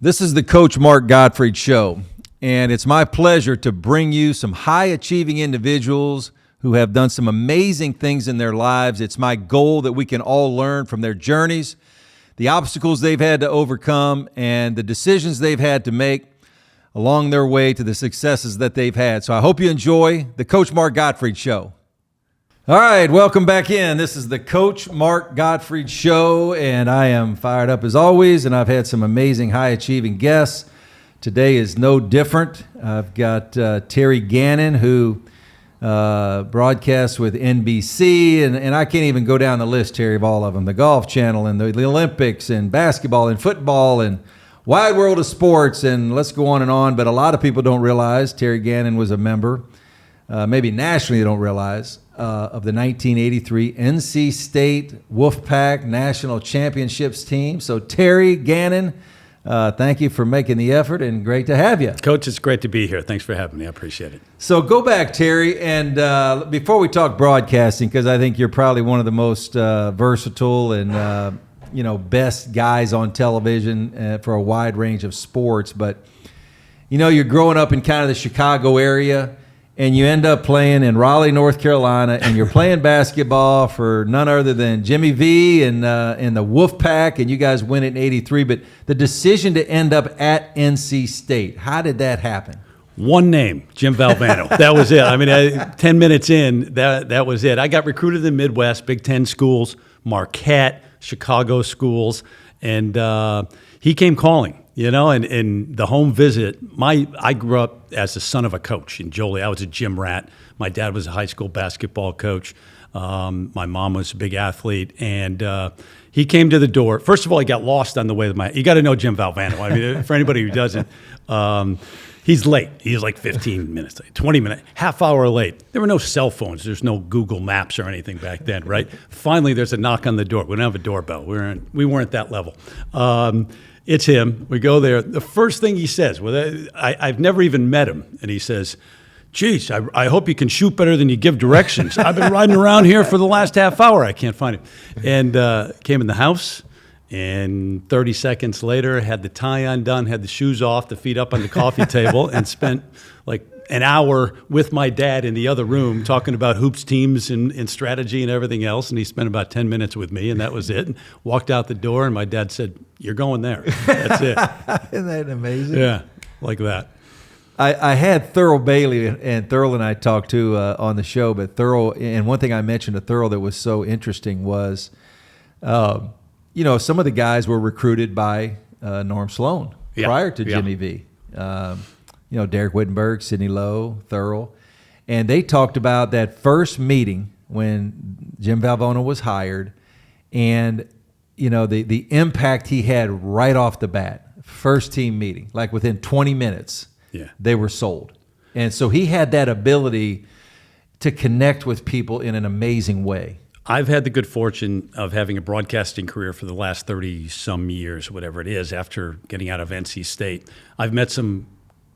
This is the Coach Mark Gottfried Show, and it's my pleasure to bring you some high-achieving individuals who have done some amazing things in their lives. It's my goal that we can all learn from their journeys, the obstacles they've had to overcome, and the decisions they've had to make along their way to the successes that they've had. So I hope you enjoy the Coach Mark Gottfried Show. All right, welcome back in. This is the Coach Mark Gottfried Show, and I am fired up as always, and I've had some amazing high-achieving guests. Today is no different. I've got Terry Gannon, who broadcasts with NBC, and I can't even go down the list, Terry, of all of them. The Golf Channel and the Olympics and basketball and football and wide world of sports, and let's go on and on. But a lot of people don't realize Terry Gannon was a member, maybe nationally they don't realize, of the 1983 NC State Wolfpack National Championships team. So Terry Gannon, thank you for making the effort, and great to have you. Coach, it's great to be here. Thanks for having me. I appreciate it. So go back, Terry, and before we talk broadcasting, because I think you're probably one of the most versatile and best guys on television for a wide range of sports. But you're growing up in kind of the Chicago area, and you end up playing in Raleigh, North Carolina, and you're playing basketball for none other than Jimmy V and the Wolfpack, and you guys win it in '83. But the decision to end up at NC State, how did that happen? One name, Jim Valvano. That was it. I mean, 10 minutes in, that was it. I got recruited in the Midwest, Big Ten schools, Marquette, Chicago schools, and he came calling. And the home visit, I grew up as the son of a coach in Jolie. I was a gym rat. My dad was a high school basketball coach. My mom was a big athlete. And he came to the door. First of all, he got lost on the way to you got to know Jim Valvano. I mean, for anybody who doesn't, he's late. He was like 15 minutes late, 20 minutes, half hour late. There were no cell phones. There's no Google Maps or anything back then, right? Finally, there's a knock on the door. We don't have a doorbell. We weren't that level. It's him. We go there. The first thing he says, I've never even met him, and he says, geez, I hope you can shoot better than you give directions. I've been riding around here for the last half hour. I can't find him. And came in the house, and 30 seconds later, had the tie undone, had the shoes off, the feet up on the coffee table, and spent like an hour with my dad in the other room talking about hoops teams and strategy and everything else. And he spent about 10 minutes with me, and that was it. And walked out the door, and my dad said, you're going there. That's it. Isn't that amazing? Yeah, like that. I had Thurl Bailey, and Thurl and I talked to on the show, but Thurl, and one thing I mentioned to Thurl that was so interesting was, some of the guys were recruited by Norm Sloan prior to Jimmy V. Derek Wittenberg, Sidney Lowe, Thurl. And they talked about that first meeting when Jim Valvano was hired and, the impact he had right off the bat. First team meeting, like within 20 minutes, they were sold. And so he had that ability to connect with people in an amazing way. I've had the good fortune of having a broadcasting career for the last 30-some years, whatever it is, after getting out of NC State. I've met some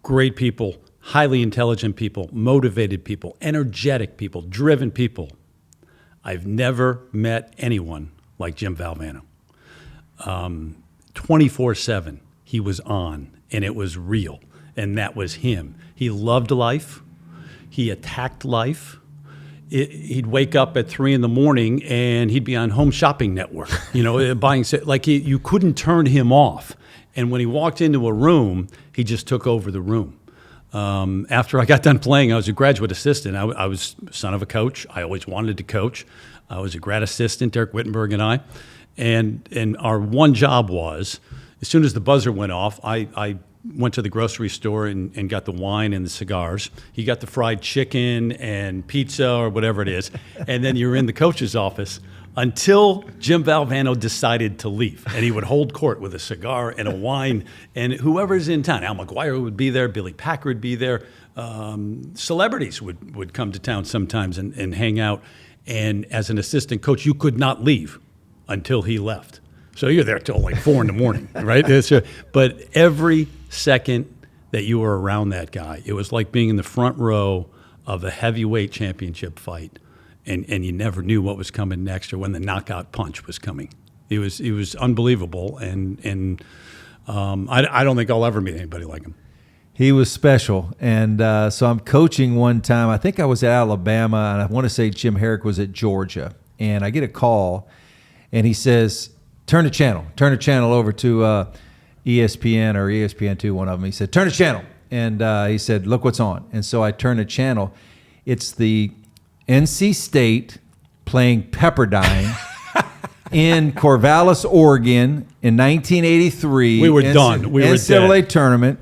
great people, highly intelligent people, motivated people, energetic people, driven people. I've never met anyone like Jim Valvano. 24/7, he was on, and it was real, and that was him. He loved life. He attacked life. He'd wake up at 3 a.m. and he'd be on Home Shopping Network, buying, you couldn't turn him off. And when he walked into a room, he just took over the room. After I got done playing, I was a graduate assistant. I was son of a coach. I always wanted to coach. I was a grad assistant, Derek Wittenberg and I. And our one job was, as soon as the buzzer went off, I went to the grocery store and got the wine and the cigars. He got the fried chicken and pizza or whatever it is. And then you're in the coach's office until Jim Valvano decided to leave. And he would hold court with a cigar and a wine. And whoever's in town, Al McGuire would be there, Billy Packer would be there. Celebrities would come to town sometimes and hang out. And as an assistant coach, you could not leave until he left. So you're there till like 4 a.m, right? But every second that you were around that guy, it was like being in the front row of a heavyweight championship fight, and you never knew what was coming next or when the knockout punch was coming. It was unbelievable, and I don't think I'll ever meet anybody like him. He was special. And so I'm coaching one time. I think I was at Alabama, and I want to say Jim Herrick was at Georgia. And I get a call, and he says, turn the channel over to ESPN or ESPN2, one of them. He said, turn the channel. And he said, look what's on. And so I turn the channel. It's the NC State playing Pepperdine in Corvallis, Oregon in 1983. We were done. We were NCAA dead. tournament.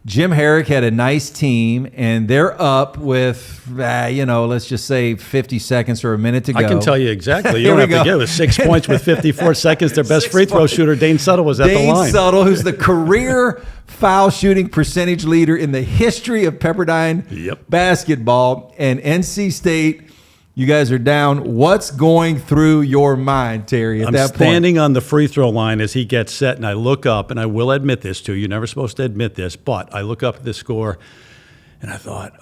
Jim Herrick had a nice team, and they're up with, let's just say 50 seconds or a minute to go. I can tell you exactly. You Here don't we have go. to give us 6 points with 54 seconds. Their best 6 free throw points. shooter, Dane Suttle, was at the line. Dane Suttle, who's the career foul shooting percentage leader in the history of Pepperdine basketball, and NC State. You guys are down. What's going through your mind, Terry, at that point? I'm standing on the free throw line as he gets set, and I look up, and I will admit this to you. You're never supposed to admit this, but I look up at the score, and I thought,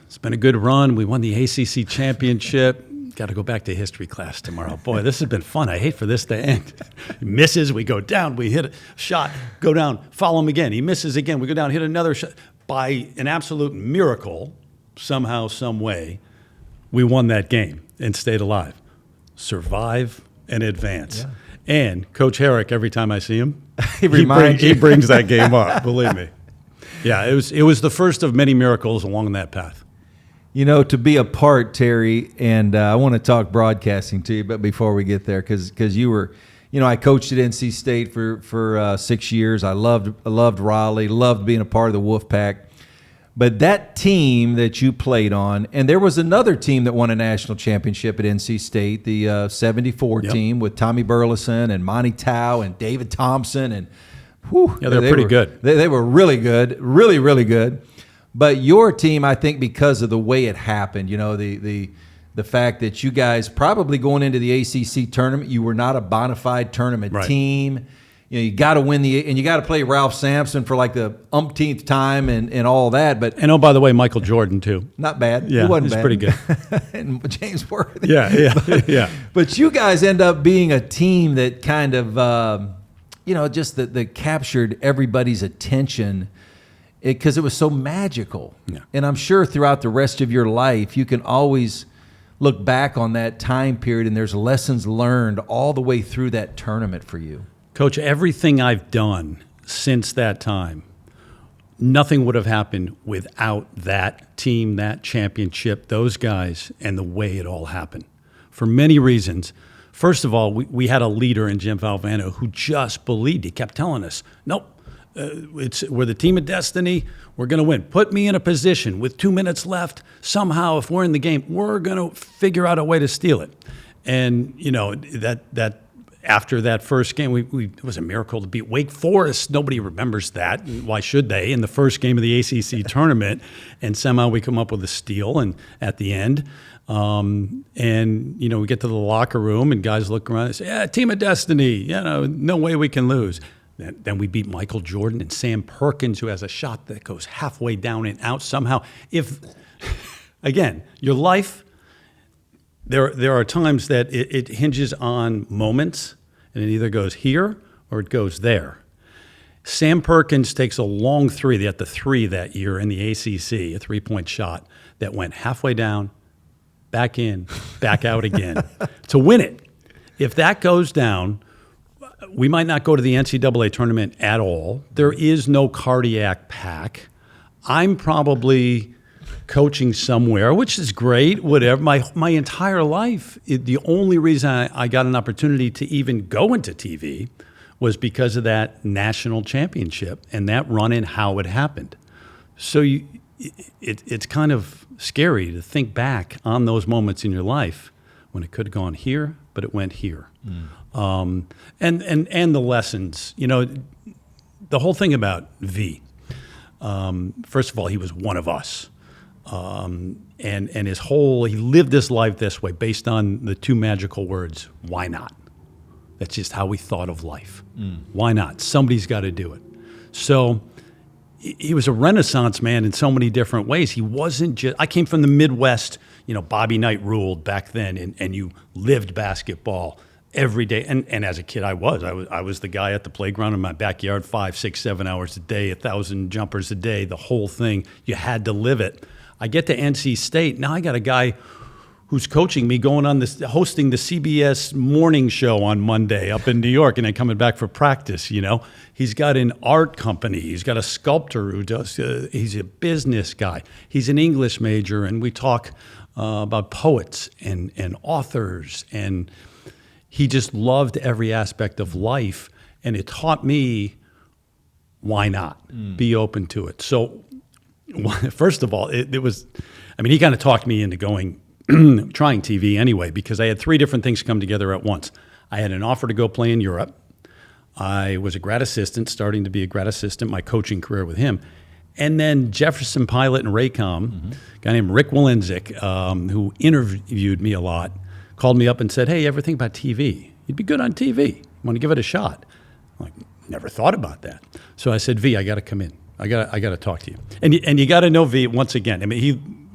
it's been a good run. We won the ACC championship. Got to go back to history class tomorrow. Boy, this has been fun. I hate for this to end. He misses, we go down, we hit a shot, go down, follow him again. He misses again, we go down, hit another shot. By an absolute miracle, somehow, some way, we won that game and stayed alive. Survive and advance. Yeah. And Coach Herrick, every time I see him, he brings that game up, believe me. Yeah, it was the first of many miracles along that path. To be a part, Terry, and I want to talk broadcasting to you, but before we get there, because you were, I coached at NC State for 6 years. I loved Raleigh, loved being a part of the Wolfpack. But that team that you played on, and there was another team that won a national championship at NC State, the 74 team with Tommy Burleson and Monty Tao and David Thompson. And they're pretty good. They were really good, really, really good. But your team, I think because of the way it happened, the fact that you guys probably going into the ACC tournament, you were not a bona fide tournament team. You got to win and you got to play Ralph Sampson for like the umpteenth time and all that. And oh, by the way, Michael Jordan too. Not bad. Yeah, he wasn't he's bad. Pretty good. And James Worthy. Yeah. But you guys end up being a team that kind of, just that captured everybody's attention because it was so magical. Yeah. And I'm sure throughout the rest of your life, you can always look back on that time period and there's lessons learned all the way through that tournament for you. Coach, everything I've done since that time, nothing would have happened without that team, that championship, those guys, and the way it all happened. For many reasons. First of all, we had a leader in Jim Valvano who just believed. He kept telling us, nope, we're the team of destiny. We're going to win. Put me in a position with 2 minutes left. Somehow, if we're in the game, we're going to figure out a way to steal it. And, that after that first game, it was a miracle to beat Wake Forest. Nobody remembers that. Why should they? In the first game of the ACC tournament, and somehow we come up with a steal. And at the end, we get to the locker room, and guys look around and say, "Yeah, team of destiny. No way we can lose." Then we beat Michael Jordan and Sam Perkins, who has a shot that goes halfway down and out somehow. Again, your life. There are times that it hinges on moments, and it either goes here or it goes there. Sam Perkins takes a long three. They had the three that year in the ACC, a three-point shot that went halfway down, back in, back out again to win it. If that goes down, we might not go to the NCAA tournament at all. There is no cardiac pack. I'm probably coaching somewhere, which is great, whatever. My entire life, the only reason I got an opportunity to even go into TV was because of that national championship and that run and how it happened. So it's kind of scary to think back on those moments in your life when it could have gone here, but it went here. And the lessons, the whole thing about V. First of all, he was one of us. And he lived his life this way based on the two magical words, why not? That's just how we thought of life. Why not? Somebody's got to do it. So he was a Renaissance man in so many different ways. He wasn't just, I came from the Midwest, Bobby Knight ruled back then, and you lived basketball every day. And as a kid, I was the guy at the playground in my backyard, 5, 6, 7 hours a day, 1,000 jumpers a day, the whole thing. You had to live it. I get to NC State. Now I got a guy who's coaching me, going on this, hosting the CBS morning show on Monday up in New York, and then coming back for practice. He's got an art company. He's got a sculptor who does. He's a business guy. He's an English major, and we talk about poets and authors, and he just loved every aspect of life, and it taught me why not be open to it. So, first of all, it was. He kind of talked me into going. Trying TV anyway, because I had 3 different things come together at once. I had an offer to go play in Europe. I was a grad assistant, starting to be a grad assistant, my coaching career with him. And then Jefferson Pilot and Raycom, a guy named Rick Walensik, who interviewed me a lot, called me up and said, hey, you ever think about TV? You'd be good on TV. Want to give it a shot? I'm like, never thought about that. So I said, V, I got to come in. I got to talk to you. And you got to know V once again.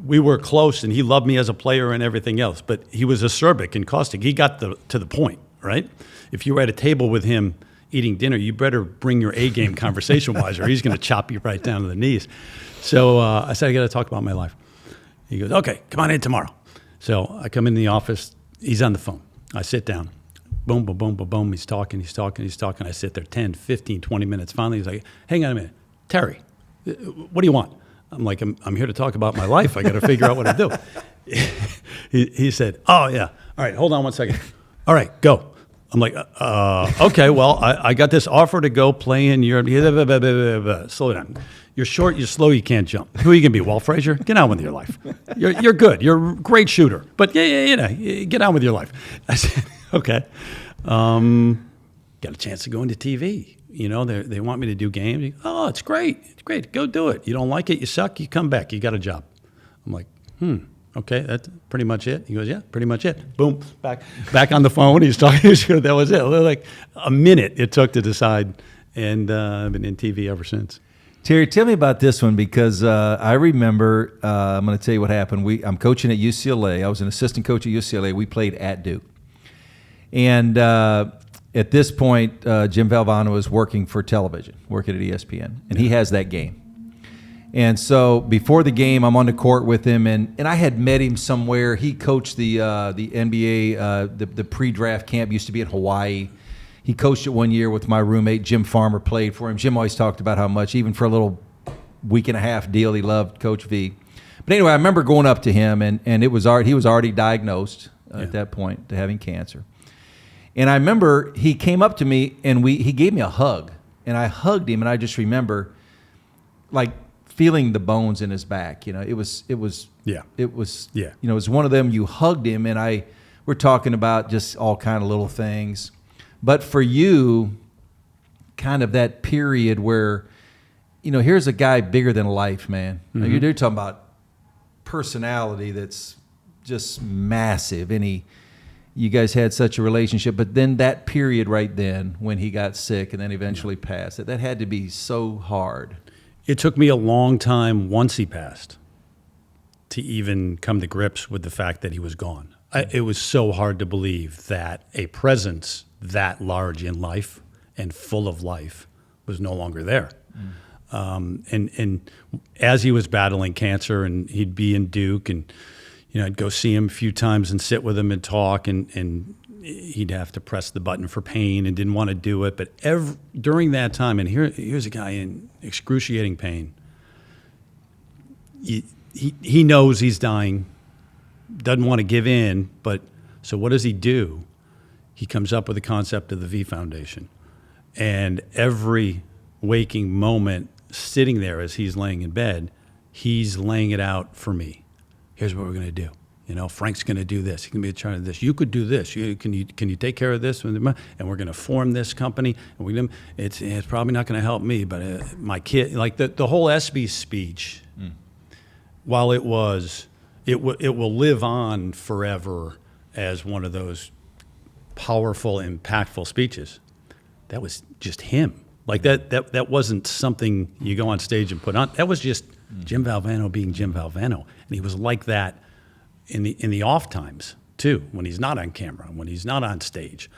We were close, and he loved me as a player and everything else, but he was acerbic and caustic. He got to the point, right? If you were at a table with him eating dinner, you better bring your A game conversation-wise, or he's going to chop you right down to the knees. So I said, I got to talk about my life. He goes, okay, come on in tomorrow. So I come in the office. He's on the phone. I sit down. Boom, boom, boom, boom, boom. He's talking. I sit there 10, 15, 20 minutes. Finally, he's like, hang on a minute. Terry, what do you want? I'm like, I'm here to talk about my life. I got to figure out what to do. He said, oh, yeah. All right, hold on one second. All right, go. I'm like, okay, well, I got this offer to go play in Europe. Slow down. You're short, you're slow, you can't jump. Who are you going to be, Walt Frazier? Get on with your life. You're good. You're a great shooter. But, get on with your life. I said, okay. Got a chance to go into TV. They want me to do games. Oh, it's great. It's great. Go do it. You don't like it, you suck, you come back. You got a job. I'm like, okay, that's pretty much it. He goes, yeah, pretty much it. Boom, back on the phone. He's talking. That was it. Like a minute it took to decide, and I've been in TV ever since. Terry, tell me about this one, because I remember, I'm going to tell you what happened. I'm coaching at UCLA. I was an assistant coach at UCLA. We played at Duke. And at this point, Jim Valvano is working for television, working at ESPN, and he has that game. And so before the game, I'm on the court with him, and I had met him somewhere. He coached the NBA, the pre-draft camp used to be in Hawaii. He coached it one year with my roommate, Jim Farmer, played for him. Jim always talked about how much, even for a little week and a half deal, he loved Coach V. But anyway, I remember going up to him, and he was already diagnosed at that point to having cancer. And I remember he came up to me, and he gave me a hug, and I hugged him, and I just remember like feeling the bones in his back. It was one of them. You hugged him, and we're talking about just all kind of little things. But for you, kind of that period where, here's a guy bigger than life, man. Mm-hmm. You're talking about personality that's just massive, and you guys had such a relationship. But then that period right then when he got sick and then eventually passed, that had to be so hard. It took me a long time once he passed to even come to grips with the fact that he was gone. It was so hard to believe that a presence that large in life and full of life was no longer there. And as he was battling cancer, and he'd be in Duke, and I'd go see him a few times and sit with him and talk, and he'd have to press the button for pain and didn't want to do it. But during that time, and here's a guy in excruciating pain. He knows he's dying, doesn't want to give in, but so what does he do? He comes up with the concept of the V Foundation. And every waking moment, sitting there as he's laying in bed, he's laying it out for me. Here's what we're going to do. Frank's going to do this. He can be in charge of this. You could do this. Can you take care of this? And we're going to form this company. And it's probably not going to help me, but my kid, like the whole ESPY speech, while it will live on forever as one of those powerful, impactful speeches. That was just him. Like that wasn't something you go on stage and put on. That was just Jim Valvano being Jim Valvano. And he was like that in the off times too, when he's not on camera, when he's not on stage.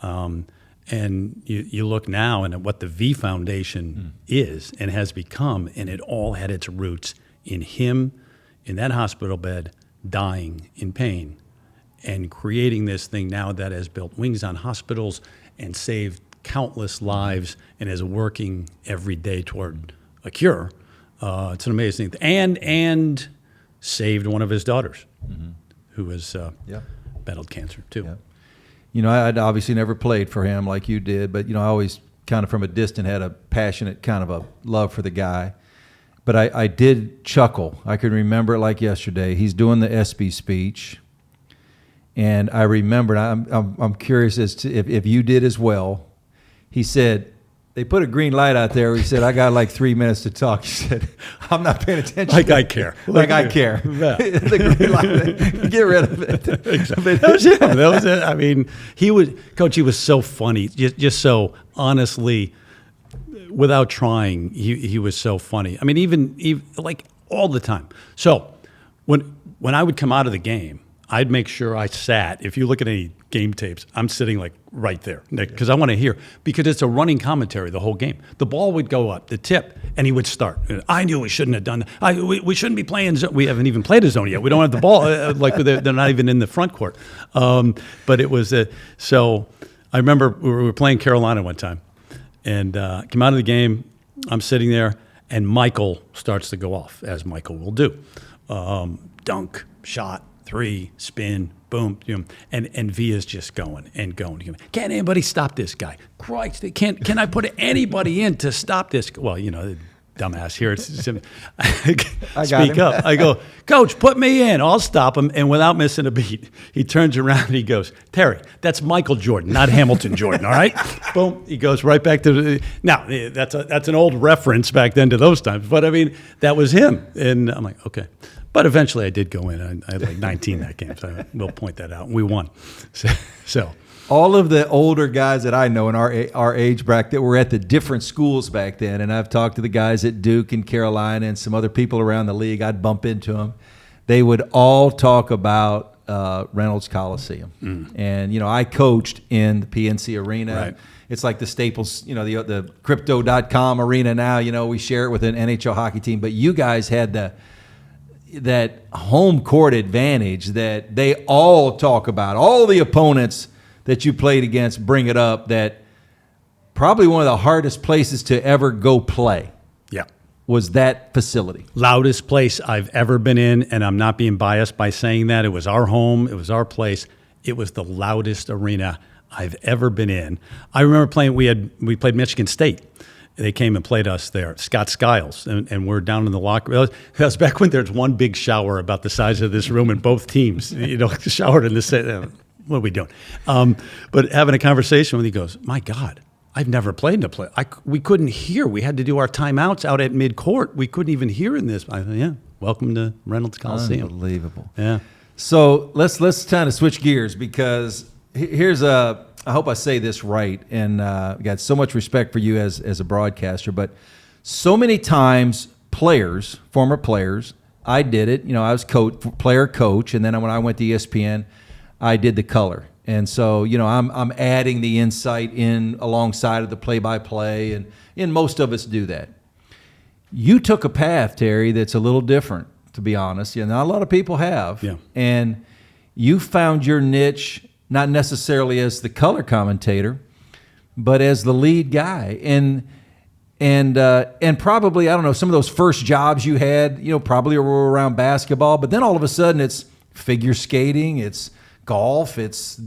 And you look now and at what the V Foundation is and has become, and it all had its roots in him in that hospital bed, dying in pain, and creating this thing now that has built wings on hospitals and saved countless lives and is working every day toward a cure. It's an amazing thing. And saved one of his daughters, who has battled cancer too. Yeah. You know, I'd obviously never played for him like you did, but, you know, I always kind of from a distance had a passionate kind of a love for the guy. But I did chuckle. I can remember it like yesterday. He's doing the ESPY speech, and I remembered, I'm curious as to if you did as well. He said, they put a green light out there. He said, I got like 3 minutes to talk. He said, I'm not paying attention. Like I care. Like I care. Yeah. The green light, get rid of it. Exactly. That was him. That was it. I mean, Coach, he was so funny, just so honestly, without trying, he was so funny. I mean, even like all the time. So when I would come out of the game, I'd make sure I sat. If you look at any game tapes, I'm sitting like right there because I want to hear, because it's a running commentary the whole game. The ball would go up, the tip, and he would start. I knew we shouldn't have done that. We shouldn't be playing zone. We haven't even played a zone yet. We don't have the ball. Like they're not even in the front court. But it was so. I remember we were playing Carolina one time, and came out of the game. I'm sitting there, and Michael starts to go off, as Michael will do. Dunk, shot, three, spin, boom, and V is just going and going. Can't anybody stop this guy? Christ, can I put anybody in to stop this? Well, the dumbass here. I speak up. I go, Coach, put me in. I'll stop him. And without missing a beat, he turns around and he goes, Terry, that's Michael Jordan, not Hamilton Jordan. All right. Boom. He goes right back to now. That's an old reference back then to those times. But I mean, that was him. And I'm like, okay. But eventually I did go in. I had like 19 that game, so I will point that out. And we won. So all of the older guys that I know in our age bracket were at the different schools back then, and I've talked to the guys at Duke and Carolina and some other people around the league. I'd bump into them. They would all talk about Reynolds Coliseum. And, I coached in the PNC Arena. Right. It's like the Staples, the Crypto.com arena now. We share it with an NHL hockey team. But you guys had that home court advantage that they all talk about. All the opponents that you played against bring it up, that probably one of the hardest places to ever go play was that facility. Loudest place I've ever been in, and I'm not being biased by saying that. It was our home. It was our place. It was the loudest arena I've ever been in. I remember playing, we played Michigan State. They came and played us there, Scott Skiles, and we're down in the locker room. That was back when there was one big shower about the size of this room, and both teams, showered in the what are we doing? But having a conversation with, he goes, my God, I've never played in a play. We couldn't hear. We had to do our timeouts out at midcourt. We couldn't even hear in this. I thought, yeah, welcome to Reynolds Coliseum. Unbelievable. Yeah. So let's kind of switch gears, because here's I hope I say this right, and got so much respect for you as a broadcaster, but so many times former players, I did it. I was player coach, and then when I went to ESPN, I did the color. And so, I'm adding the insight in alongside of the play-by-play, and most of us do that. You took a path, Terry, that's a little different, to be honest. Not a lot of people have. Yeah. And you found your niche, not necessarily as the color commentator, but as the lead guy. And probably, I don't know, some of those first jobs you had, probably were around basketball, but then all of a sudden it's figure skating, it's golf, as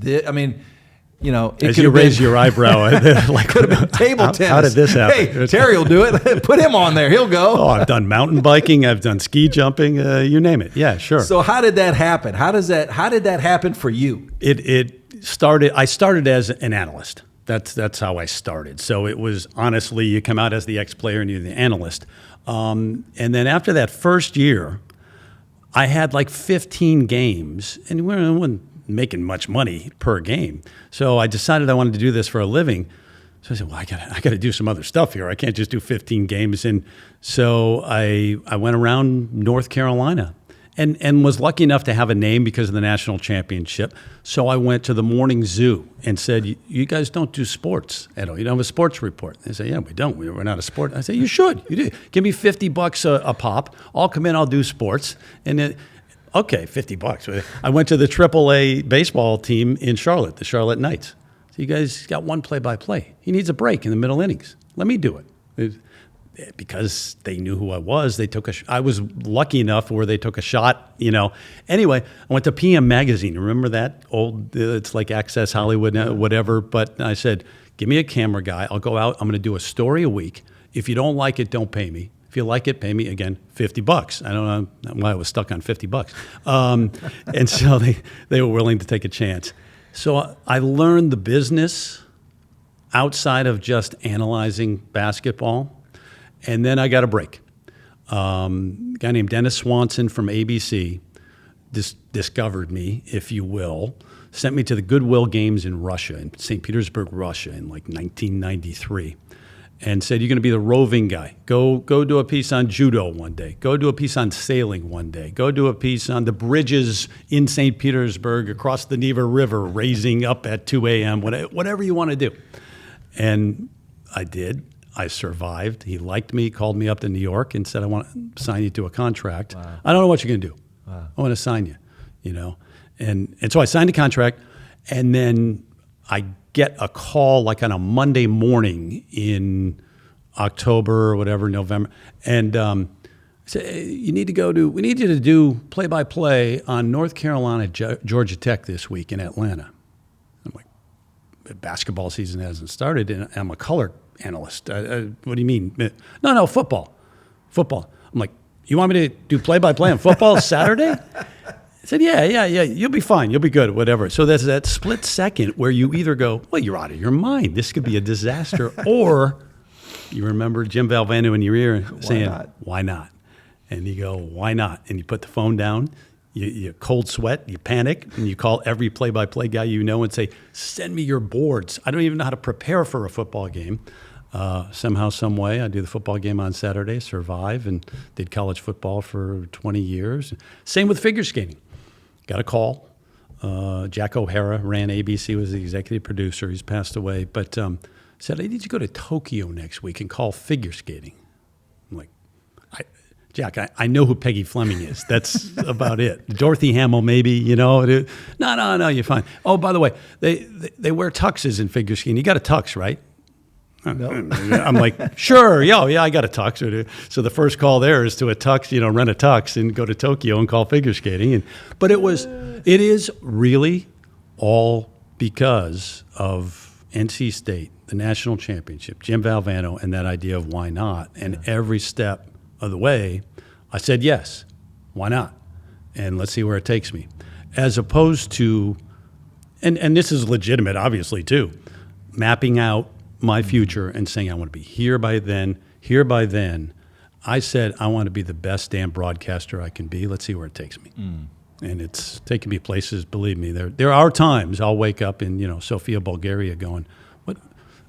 you raise your eyebrow, like could have been table tennis. How did this happen? Hey, Terry will do it. Put him on there. He'll go. Oh, I've done mountain biking. I've done ski jumping. You name it. Yeah, sure. So how did that happen? How did that happen for you? It started. I started as an analyst. That's how I started. So it was, honestly, you come out as the ex-player and you're the analyst. And then after that first year, I had like 15 games, and we weren't making much money per game. So I decided I wanted to do this for a living. So I said, well, I got to do some other stuff here. I can't just do 15 games. And so I went around North Carolina and was lucky enough to have a name because of the national championship. So I went to the morning zoo and said, you guys don't do sports at all. You don't have a sports report. They say, yeah, we don't. We're not a sport. I say, you should. You do. Give me $50 a pop. I'll come in. I'll do sports. And then, okay, $50. I went to the AAA baseball team in Charlotte, the Charlotte Knights. So you guys got one play-by-play. He needs a break in the middle innings. Let me do it. Because they knew who I was, I was lucky enough where they took a shot, Anyway, I went to PM Magazine. Remember that old, it's like Access Hollywood, whatever. But I said, give me a camera guy. I'll go out. I'm going to do a story a week. If you don't like it, don't pay me. If you like it, pay me, again, $50. I don't know why I was stuck on $50. And so they were willing to take a chance. So I learned the business outside of just analyzing basketball. And then I got a break. A guy named Dennis Swanson from ABC discovered me, if you will, sent me to the Goodwill Games in Russia, in St. Petersburg, Russia, in like 1993, and said, you're going to be the roving guy. Go do a piece on judo one day. Go do a piece on sailing one day. Go do a piece on the bridges in St. Petersburg across the Neva River, raising up at 2 a.m., whatever you want to do. And I did. I survived. He liked me, called me up to New York and said, I want to sign you to a contract. Wow. I don't know what you're going to do. Wow. I want to sign you, And so I signed a contract, and then I get a call like on a Monday morning in October or whatever, November. And I said, hey, we need you to do play-by-play on North Carolina, Georgia Tech this week in Atlanta. I'm like, the basketball season hasn't started, and I'm a color analyst. What do you mean? No, football. I'm like, you want me to do play-by-play on football Saturday? I said, yeah, you'll be fine. You'll be good, whatever. So there's that split second where you either go, well, you're out of your mind. This could be a disaster. Or you remember Jim Valvano in your ear saying, why not? And you go, why not? And you put the phone down. You cold sweat, you panic, and you call every play-by-play guy you know and say, send me your boards. I don't even know how to prepare for a football game. Somehow, some way, I do the football game on Saturday, survive, and did college football for 20 years. Same with figure skating. Got a call. Jack O'Hara ran ABC, was the executive producer. He's passed away. But said, I need you to go to Tokyo next week and call figure skating. I'm like, Jack, I know who Peggy Fleming is. That's about it. Dorothy Hamill, maybe, No, you're fine. Oh, by the way, they wear tuxes in figure skating. You got a tux, right? No. I'm like, sure, yeah, I got a tux. So the first call there is to a tux, rent a tux and go to Tokyo and call figure skating. But it is really all because of NC State, the national championship, Jim Valvano, and that idea of why not. And every step of the way, I said, yes, why not? And let's see where it takes me. As opposed to, and this is legitimate, obviously, too, mapping out my future and saying I want to be here by then. I said I want to be the best damn broadcaster I can be. Let's see where it takes me. And it's taken me places, believe me. There are times I'll wake up in, Sofia, Bulgaria going, what?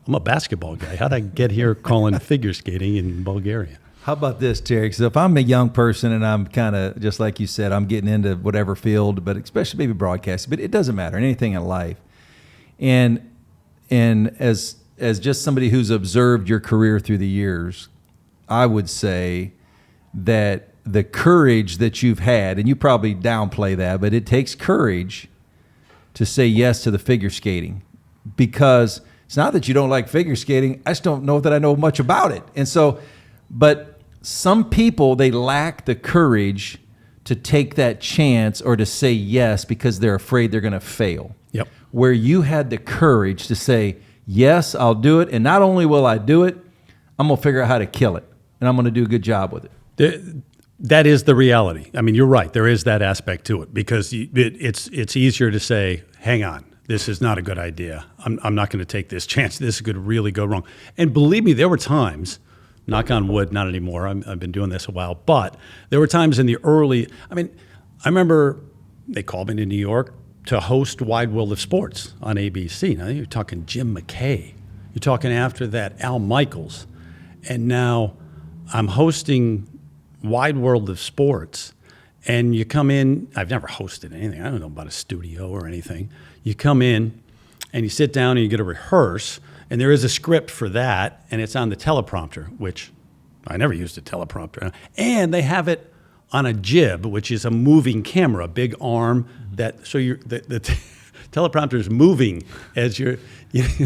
I'm a basketball guy. How'd I get here calling figure skating in Bulgaria? How about this, Terry? Because if I'm a young person and I'm kind of, just like you said, I'm getting into whatever field, but especially maybe broadcasting, but it doesn't matter, anything in life. And as just somebody who's observed your career through the years, I would say that the courage that you've had, and you probably downplay that, but it takes courage to say yes to the figure skating, because it's not that you don't like figure skating. I just don't know that I know much about it. And so, but some people, they lack the courage to take that chance or to say yes because they're afraid they're going to fail. Yep. Where you had the courage to say, yes, I'll do it. And not only will I do it, I'm going to figure out how to kill it. And I'm going to do a good job with it. That is the reality. I mean, you're right. There is that aspect to it because it's easier to say, hang on, this is not a good idea. I'm not going to take this chance. This could really go wrong. And believe me, there were times, knock on wood, not anymore. I've been doing this a while. But there were times in the early, I remember they called me to New York to host Wide World of Sports on ABC. Now you're talking Jim McKay. You're talking after that Al Michaels. And now I'm hosting Wide World of Sports. And you come in, I've never hosted anything. I don't know about a studio or anything. You come in and you sit down and you get to rehearse, and there is a script for that, and it's on the teleprompter, which I never used a teleprompter. And they have it on a jib, which is a moving camera, a big arm that, so the teleprompter is moving as you're,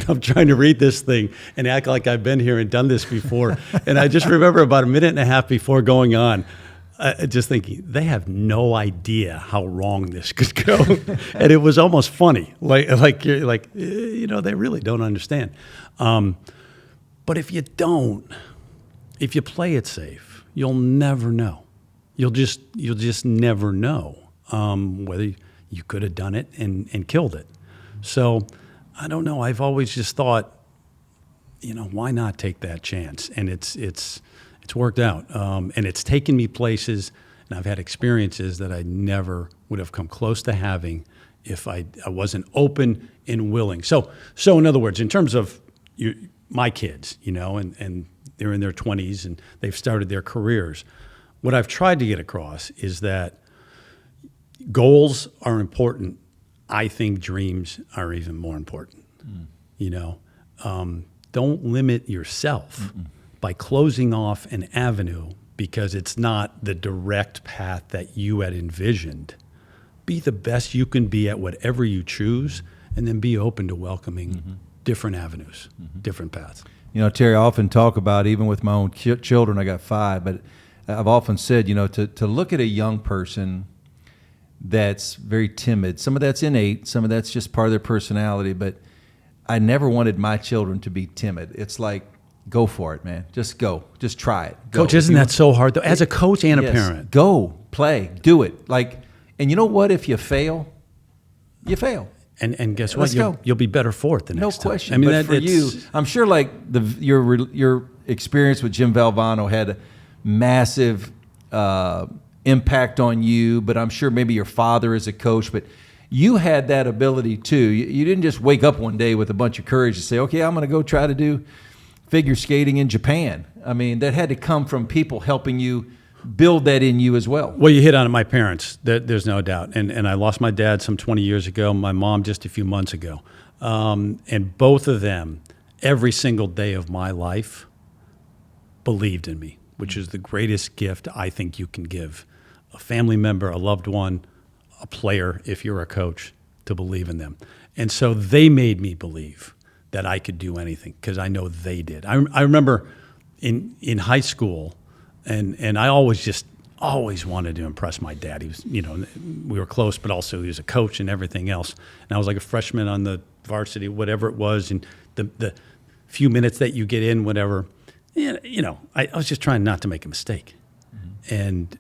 I'm trying to read this thing and act like I've been here and done this before. And I just remember about a minute and a half before going on, just thinking, they have no idea how wrong this could go. And it was almost funny. Like you're like, they really don't understand. But if you play it safe, you'll never know. You'll just never know whether you could have done it and killed it. So I don't know. I've always just thought, why not take that chance? And it's worked out. And it's taken me places, and I've had experiences that I never would have come close to having if I wasn't open and willing. So in other words, in terms of my kids, and they're in their 20s and they've started their careers, what I've tried to get across is that goals are important. I think dreams are even more important. Don't limit yourself by closing off an avenue because it's not the direct path that you had envisioned. Be the best you can be at whatever you choose, and then be open to welcoming different avenues, different paths. Terry, I often talk about, even with my own children, I got 5, but I've often said, to look at a young person that's very timid, some of that's innate, some of that's just part of their personality, but I never wanted my children to be timid. It's like, go for it, man. Just go. Just try it. Go. Coach, isn't that so hard, though? As a coach and a parent. Go, play, do it. And you know what? If you fail, you fail. And guess what? You'll be better for it the next time. No question. I mean, but for you, I'm sure your experience with Jim Valvano had a massive impact on you, but I'm sure maybe your father is a coach, but you had that ability too. You didn't just wake up one day with a bunch of courage to say, okay, I'm going to go try to do figure skating in Japan. I mean, that had to come from people helping you build that in you as well. Well, you hit on it, my parents. There's no doubt. And I lost my dad some 20 years ago, my mom just a few months ago. And both of them, every single day of my life, believed in me, which is the greatest gift I think you can give a family member, a loved one, a player, if you're a coach, to believe in them. And so they made me believe that I could do anything because I know they did. I remember in high school, and I always wanted to impress my dad. He was, we were close, but also he was a coach and everything else. And I was like a freshman on the varsity, whatever it was, and the few minutes that you get in, whatever, I was just trying not to make a mistake. And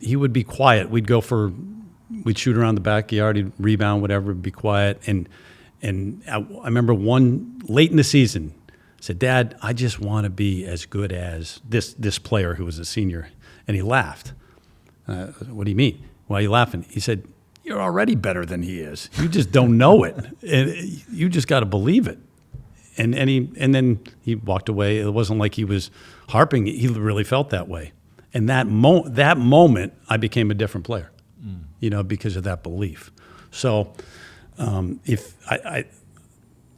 he would be quiet. We'd shoot around the backyard, he'd rebound, whatever, be quiet. And I remember one late in the season, I said, Dad, I just want to be as good as this player who was a senior. And he laughed. What do you mean? Why are you laughing? He said, you're already better than he is. You just don't know it. And you just got to believe it. And then he walked away. It wasn't like he was harping. He really felt that way. And that moment, I became a different player, because of that belief. So if I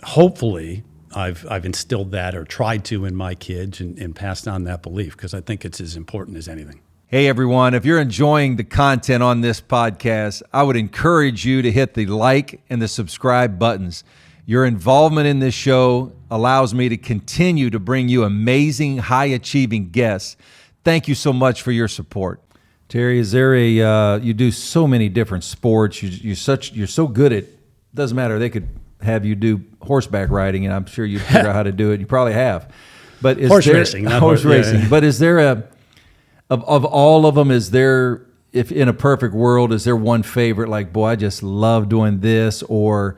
hopefully I've instilled that or tried to in my kids and passed on that belief because I think it's as important as anything. Hey, everyone, if you're enjoying the content on this podcast, I would encourage you to hit the like and the subscribe buttons. Your involvement in this show allows me to continue to bring you amazing, high-achieving guests. Thank you so much for your support. Terry, is there you do so many different sports. You're so good at, doesn't matter, they could have you do horseback riding, and I'm sure you'd figure out how to do it. You probably have. But is horse racing. Yeah. But is there of all of them, is there, if in a perfect world, is there one favorite, like, boy, I just love doing this, or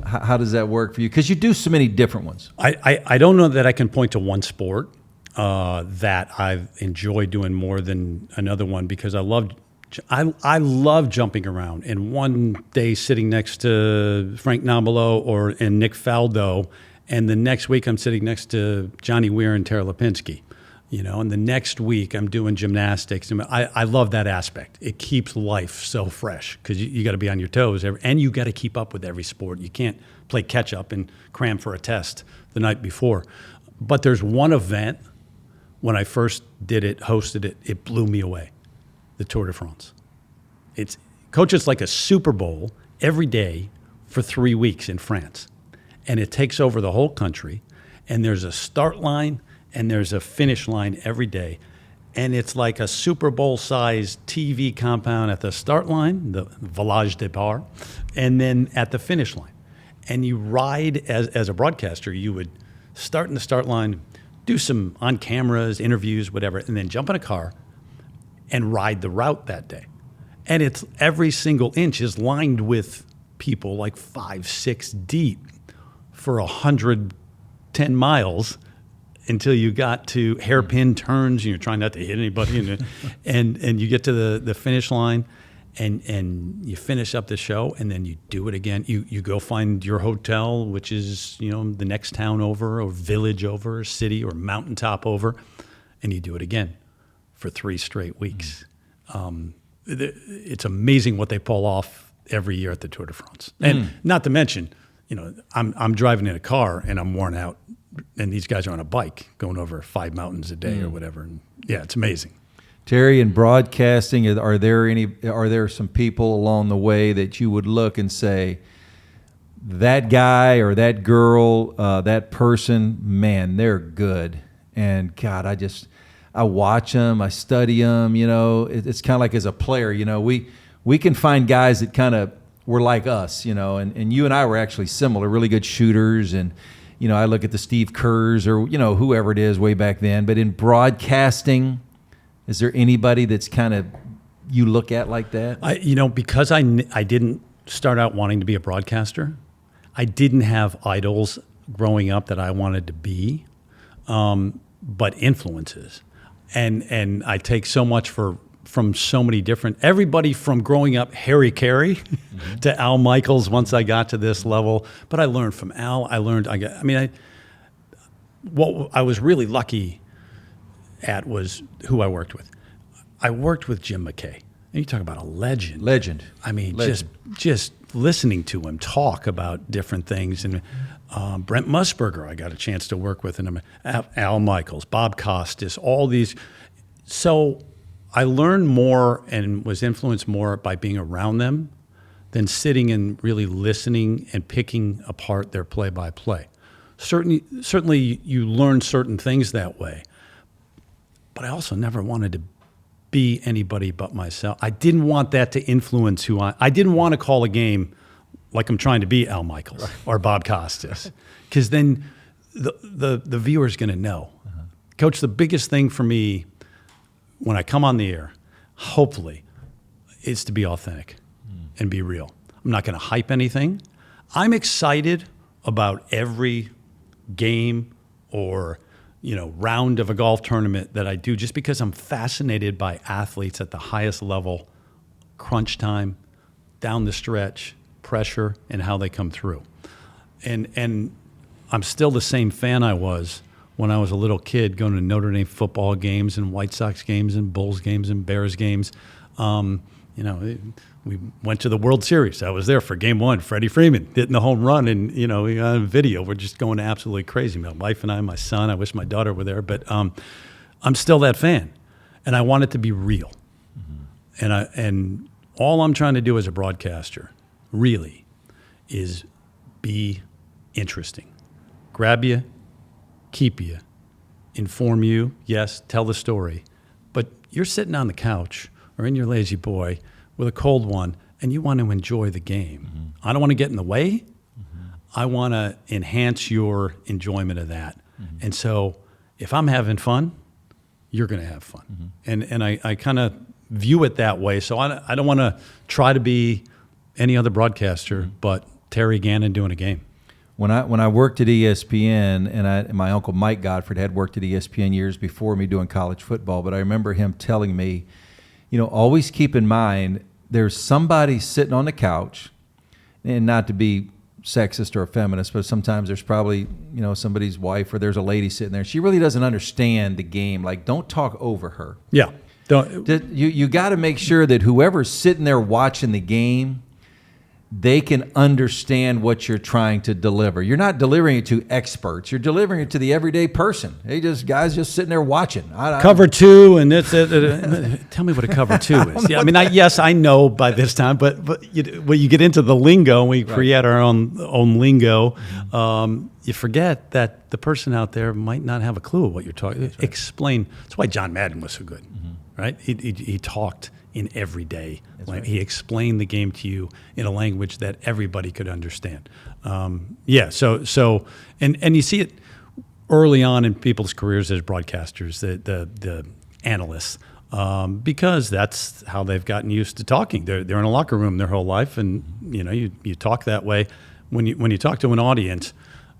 how does that work for you? Because you do so many different ones. I don't know that I can point to one sport that I've enjoyed doing more than another one because I love jumping around. And one day sitting next to Frank Nobilo and Nick Faldo, and the next week I'm sitting next to Johnny Weir and Tara Lipinski. And the next week I'm doing gymnastics. I love that aspect. It keeps life so fresh because you got to be on your toes, and you got to keep up with every sport. You can't play catch up and cram for a test the night before. But there's one event, when I first did it, hosted it, it blew me away, the Tour de France. Coach, it's like a Super Bowl every day for 3 weeks in France. And it takes over the whole country, and there's a start line and there's a finish line every day. And it's like a Super Bowl-sized TV compound at the start line, the Village Départ, and then at the finish line. And you ride, as a broadcaster, you would start in the start line, do some on cameras, interviews, whatever, and then jump in a car and ride the route that day. And it's every single inch is lined with people like 5, 6 deep for 110 miles until you got to hairpin turns, and you're trying not to hit anybody, and you get to the finish line, and you finish up the show, and then you do it again. You go find your hotel, which is the next town over, or village over, or city, or mountaintop over, and you do it again for 3 straight weeks. It's amazing what they pull off every year at the Tour de France, and not to mention, I'm driving in a car and I'm worn out, and these guys are on a bike going over 5 mountains a day or whatever. And yeah, it's amazing. Terry, in broadcasting, are there some people along the way that you would look and say, that guy or that girl, that person, man, they're good. And God, I watch them, I study them, it's kind of like as a player, we can find guys that kind of were like us, and you and I were actually similar, really good shooters. And, I look at the Steve Kerrs or, whoever it is way back then. But in broadcasting, is there anybody that's kind of you look at like that? Because I didn't start out wanting to be a broadcaster, I didn't have idols growing up that I wanted to be, but influences. And I take so much from so many different, everybody from growing up Harry Carey to Al Michaels once I got to this level. But I learned from Al. What I was really lucky at was who I worked with. I worked with Jim McKay. And you talk about a legend. Legend. Just listening to him talk about different things. And Brent Musburger, I got a chance to work with, and Al Michaels, Bob Costas, all these. So I learned more and was influenced more by being around them than sitting and really listening and picking apart their play-by-play. Certainly you learn certain things that way, but I also never wanted to be anybody but myself. I didn't want that to influence who I didn't want to call a game like I'm trying to be Al Michaels or Bob Costas, because then the viewer's going to know. Coach, the biggest thing for me when I come on the air, hopefully, is to be authentic and be real. I'm not going to hype anything. I'm excited about every game or round of a golf tournament that I do, just because I'm fascinated by athletes at the highest level, crunch time, down the stretch, pressure, and how they come through. And I'm still the same fan I was when I was a little kid going to Notre Dame football games and White Sox games and Bulls games and Bears games. We went to the World Series. I was there for Game 1. Freddie Freeman hitting the home run, and we got a video. We're just going absolutely crazy. My wife and I, my son. I wish my daughter were there, but I'm still that fan, and I want it to be real. And all I'm trying to do as a broadcaster, really, is be interesting. Grab you, keep you, inform you, yes, tell the story. But you're sitting on the couch or in your lazy boy with a cold one, and you want to enjoy the game. I don't want to get in the way. I want to enhance your enjoyment of that. And so if I'm having fun, you're going to have fun. And I kind of view it that way. So I don't want to try to be any other broadcaster but Terry Gannon doing a game. When I worked at ESPN, and my uncle Mike Gottfried had worked at ESPN years before me doing college football, but I remember him telling me, always keep in mind there's somebody sitting on the couch, and not to be sexist or a feminist, but sometimes there's probably, somebody's wife or there's a lady sitting there. She really doesn't understand the game. Like, don't talk over her. Yeah. You got to make sure that whoever's sitting there watching the game, they can understand what you're trying to deliver. You're not delivering it to experts. You're delivering it to the everyday person. Guys just sitting there watching. Cover two, and it's tell me what a cover two is. Yeah, yes, I know by this time, but when you get into the lingo, and we create our own lingo, you forget that the person out there might not have a clue of what you're talking. Right. Explain. That's why John Madden was so good, right? He talked in every day. Right. He explained the game to you in a language that everybody could understand. So you see it early on in people's careers as broadcasters, the analysts, because that's how they've gotten used to talking. They're in a locker room their whole life, and you talk that way. When you talk to an audience,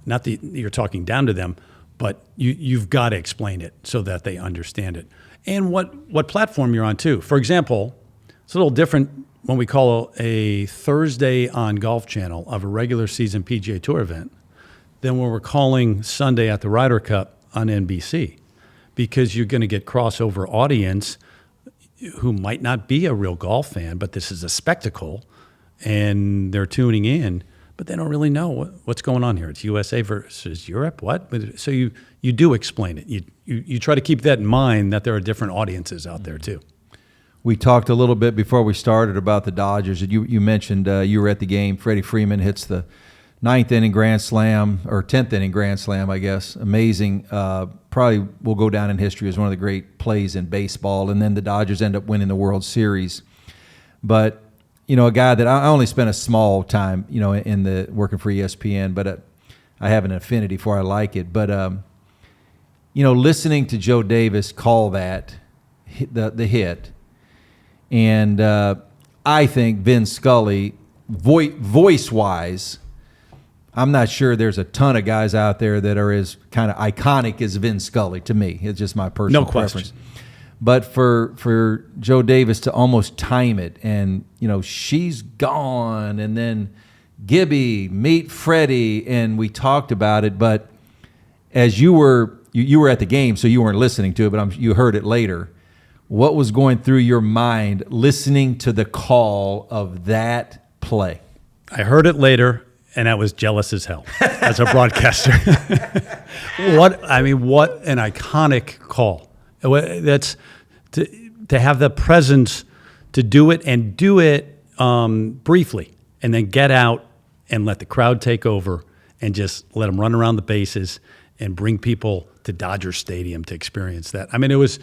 not that you're talking down to them, but you've got to explain it so that they understand it. And what platform you're on too. For example, it's a little different when we call a Thursday on Golf Channel of a regular season PGA Tour event than when we're calling Sunday at the Ryder Cup on NBC, because you're going to get crossover audience who might not be a real golf fan, but this is a spectacle, and they're tuning in, but they don't really know what's going on here. It's USA versus Europe, what? So you do explain it. You try to keep that in mind, that there are different audiences out there too. We talked a little bit before we started about the Dodgers. You mentioned you were at the game. Freddie Freeman hits the 9th inning grand slam, or 10th inning grand slam, I guess. Amazing. Probably will go down in history as one of the great plays in baseball. And then the Dodgers end up winning the World Series. But, a guy that I only spent a small time, in the working for ESPN, but I have an affinity for. I like it. But, listening to Joe Davis call that, the hit, and I think Vin Scully, voice-wise, I'm not sure there's a ton of guys out there that are as kind of iconic as Vin Scully to me. It's just my personal preference. But for Joe Davis to almost time it, and she's gone, and then Gibby, meet Freddie, and we talked about it. But as you were at the game, so you weren't listening to it, but you heard it later. What was going through your mind listening to the call of that play? I heard it later, and I was jealous as hell as a broadcaster. What an iconic call. That's to have the presence to do it, and do it briefly, and then get out and let the crowd take over and just let them run around the bases and bring people to Dodger Stadium to experience that. It was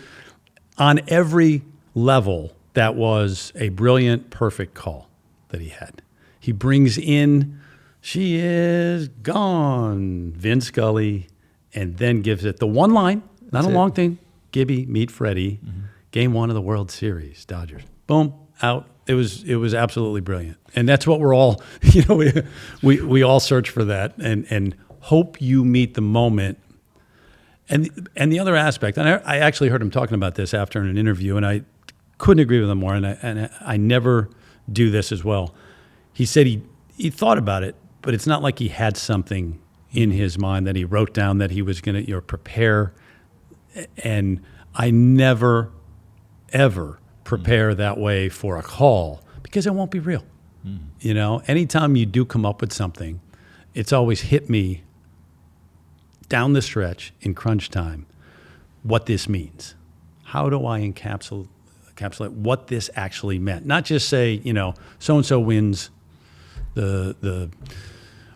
on every level. That was a brilliant, perfect call that he had. He brings in, she is gone, Vin Scully, and then gives it the one line, not a long thing. Gibby, meet Freddie, Game 1 of the World Series, Dodgers. Boom, out. It was absolutely brilliant, and that's what we're all, we all search for that, and hope you meet the moment. And the other aspect, and I actually heard him talking about this after in an interview, and I couldn't agree with him more, and I never do this as well. He said he thought about it, but it's not like he had something in his mind that he wrote down that he was going to prepare. And I never, ever prepare that way for a call, because it won't be real. Anytime you do come up with something, it's always hit me down the stretch in crunch time what this means. How do I encapsulate what this actually meant? Not just say, so-and-so wins the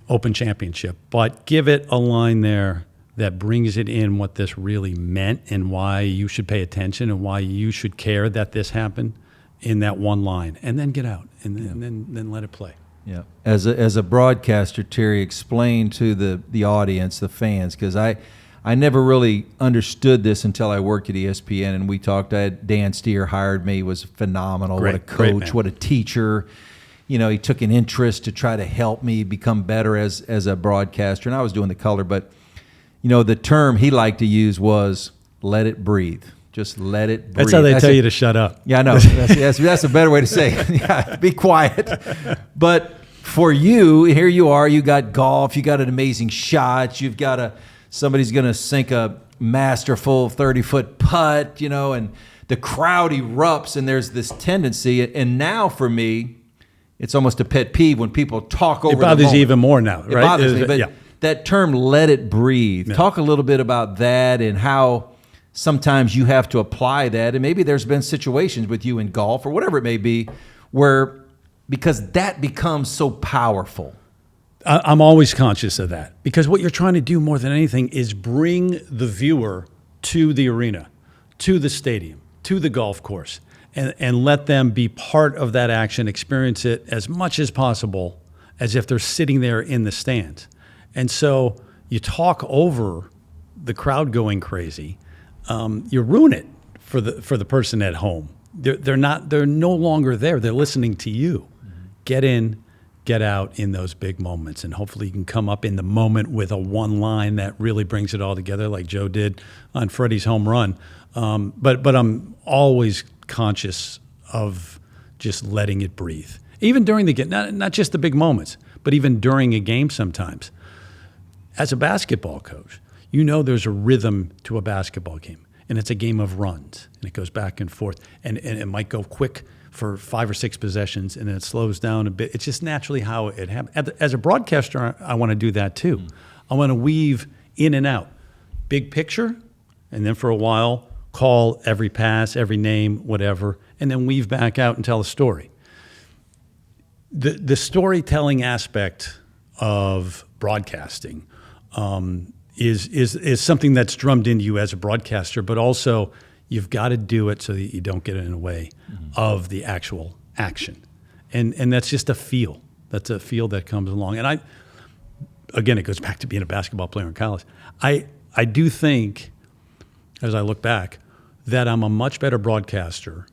Open Championship, but give it a line there that brings it in what this really meant, and why you should pay attention, and why you should care that this happened in that one line, and then get out and then let it play. Yeah. As a broadcaster, Terry, explain to the audience, the fans, because I never really understood this until I worked at ESPN, and we talked. Dan Steer hired me, was phenomenal. What a coach, what a teacher. He took an interest to try to help me become better as a broadcaster, and I was doing the color, but the term he liked to use was "let it breathe." Just let it breathe. That's how they tell you to shut up. Yeah, I know. That's a better way to say it. Yeah, be quiet. But for you, here you are, you got golf, you got an amazing shot, you've got somebody's going to sink a masterful 30-foot putt, and the crowd erupts, and there's this tendency, and now for me, it's almost a pet peeve when people talk over the moment. It bothers you even more now, right? It bothers me, but that term, let it breathe. Yeah. Talk a little bit about that and how sometimes you have to apply that, and maybe there's been situations with you in golf or whatever it may be where, because that becomes so powerful. I'm always conscious of that, because what you're trying to do more than anything is bring the viewer to the arena, to the stadium, to the golf course, and let them be part of that action, experience it as much as possible as if they're sitting there in the stands. And so you talk over the crowd going crazy, you ruin it for the person at home. They're no longer there. They're listening to you. Mm-hmm. Get in, get out in those big moments, and hopefully you can come up in the moment with a one line that really brings it all together, like Joe did on Freddie's home run. But I'm always conscious of just letting it breathe, even during the game, not just the big moments, but even during a game sometimes. As a basketball coach, there's a rhythm to a basketball game, and it's a game of runs, and it goes back and forth, and it might go quick for 5 or 6 possessions, and then it slows down a bit. It's just naturally how it happens. As a broadcaster, I want to do that too. Mm. I want to weave in and out, big picture, and then for a while, call every pass, every name, whatever, and then weave back out and tell a story. The storytelling aspect of broadcasting is something that's drummed into you as a broadcaster, but also you've got to do it so that you don't get in the way of the actual action. And that's just a feel. That's a feel that comes along. And again, it goes back to being a basketball player in college. I do think, as I look back, that I'm a much better broadcaster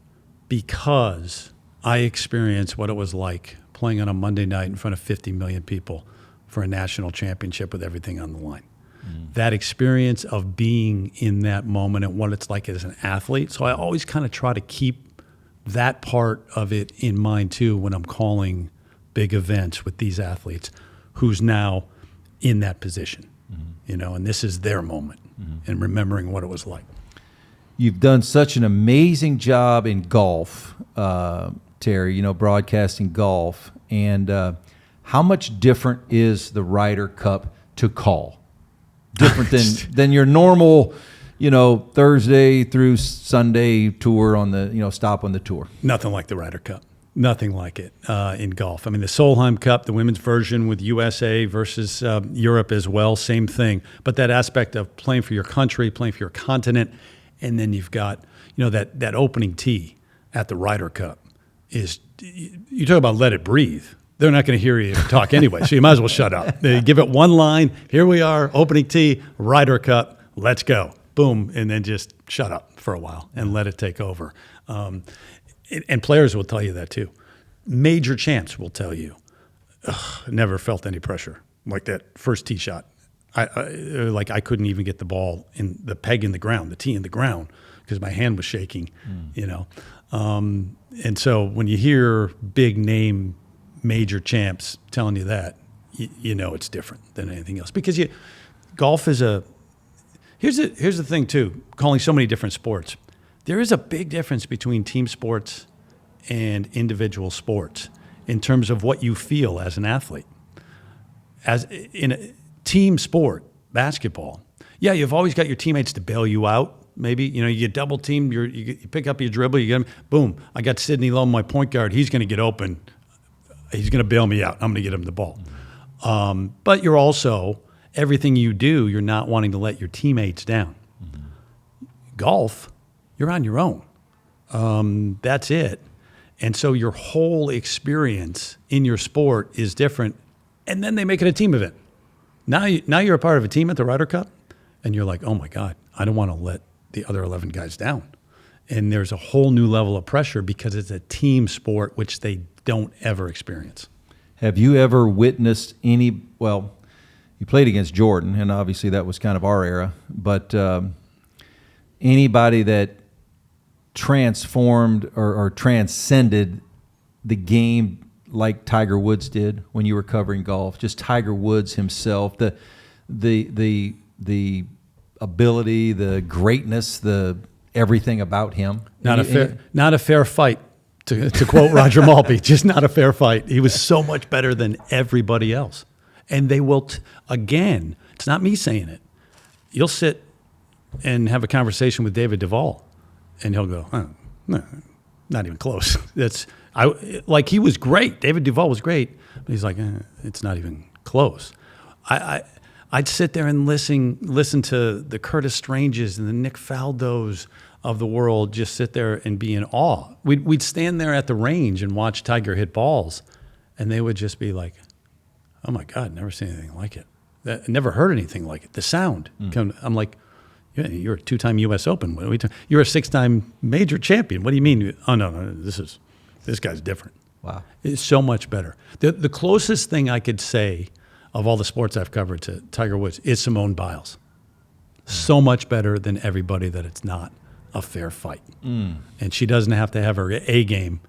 because I experienced what it was like playing on a Monday night in front of 50 million people for a national championship with everything on the line. That experience of being in that moment and what it's like as an athlete. So I always kind of try to keep that part of it in mind too when I'm calling big events with these athletes who's now in that position, and this is their moment and remembering what it was like. You've done such an amazing job in golf, Terry, broadcasting golf. And how much different is the Ryder Cup to call? Different than your normal, Thursday through Sunday tour on the, stop on the tour. Nothing like the Ryder Cup. Nothing like it in golf. I mean, the Solheim Cup, the women's version with USA versus Europe as well, same thing. But that aspect of playing for your country, playing for your continent, and then you've got, that opening tee at the Ryder Cup is, you talk about let it breathe. They're not going to hear you talk anyway, so you might as well shut up. They give it one line, here we are, opening tee, Ryder Cup, let's go. Boom, and then just shut up for a while and let it take over. And players will tell you that too. Major champs will tell you, never felt any pressure like that first tee shot. I couldn't even get the ball in the peg in the ground, the tee in the ground, because my hand was shaking, And so when you hear big name major champs telling you that, it's different than anything else. Because golf is here's the thing too, calling so many different sports. There is a big difference between team sports and individual sports in terms of what you feel as an athlete. As in a team sport, basketball, you've always got your teammates to bail you out. Maybe, you get double teamed, you pick up your dribble, you get him, boom, I got Sidney Lowe, my point guard, he's going to get open. He's going to bail me out. I'm going to get him the ball. But you're also, everything you do, you're not wanting to let your teammates down. Golf, you're on your own. That's it. And so your whole experience in your sport is different. And then they make it a team event. Now you're a part of a team at the Ryder Cup, and you're like, oh my God, I don't want to let the other 11 guys down. And there's a whole new level of pressure because it's a team sport, which they don't ever experience. Have you ever witnessed you played against Jordan, and obviously that was kind of our era, but anybody that transformed or transcended the game like Tiger Woods did when you were covering golf? Just Tiger Woods himself, the ability, the greatness, the everything about him. Not a fair fight. To quote Roger Maltby, just not a fair fight. He was so much better than everybody else. And they will, again, it's not me saying it. You'll sit and have a conversation with David Duval, and he'll go, no, not even close. Like he was great. David Duval was great, but he's like, it's not even close. I'd sit there and listen to the Curtis Stranges and the Nick Faldos of the world, just sit there and be in awe. We'd stand there at the range and watch Tiger hit balls, and they would just be like, oh my God, never seen anything like it. Never heard anything like it. The sound. I'm like, yeah, you're a 2-time U.S. Open. What are we you're a 6-time major champion. What do you mean? Oh, no, this guy's different. Wow. It's so much better. The closest thing I could say of all the sports I've covered to Tiger Woods is Simone Biles. So much better than everybody that it's not a fair fight. And she doesn't have to have her A game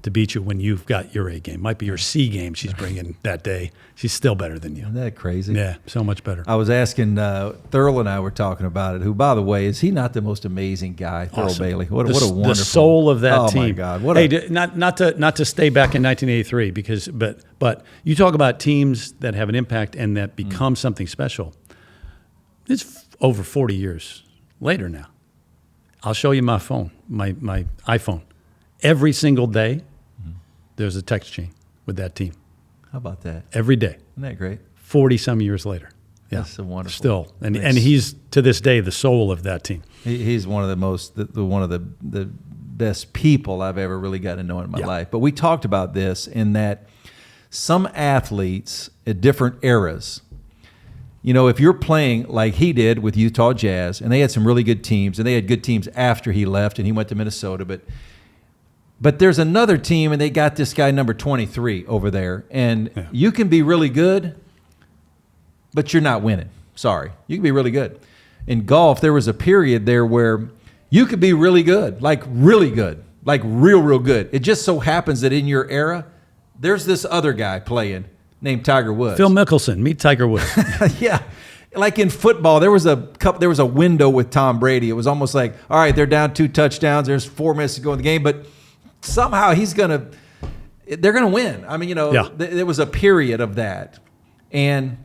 to beat you when you've got your A game. Might be your C game she's bringing that day. She's still better than you. Isn't that crazy? Yeah, so much better. I was asking, Thurl and I were talking about it, who, by the way, is he not the most amazing guy, Thurl Awesome. Bailey? What a wonderful. The soul of that team. Oh, my God. Not to stay back in 1983, but you talk about teams that have an impact and that become something special. It's over 40 years later now. I'll show you my phone, my iPhone. Every single day, there's a text chain with that team. How about that? Every day. Isn't that great? 40-some years later. Yeah, that's so wonderful. Still, and he's to this day the soul of that team. He's one of the most, one of the best people I've ever really got to know in my life. But we talked about this in that some athletes at different eras, you know, if you're playing like he did with Utah Jazz, and they had some really good teams, and they had good teams after he left and he went to Minnesota, but there's another team, and they got this guy number 23 over there, and you can be really good, but you're not winning. Sorry. You can be really good. In golf, there was a period there where you could be really good, like real good. It just so happens that in your era, there's this other guy playing named Tiger Woods. Phil Mickelson, meet Tiger Woods. Yeah. Like in football, there was a window with Tom Brady. It was almost like, all right, they're down 2 touchdowns. There's 4 minutes to go in the game, but somehow they're going to win. I mean, there was a period of that. And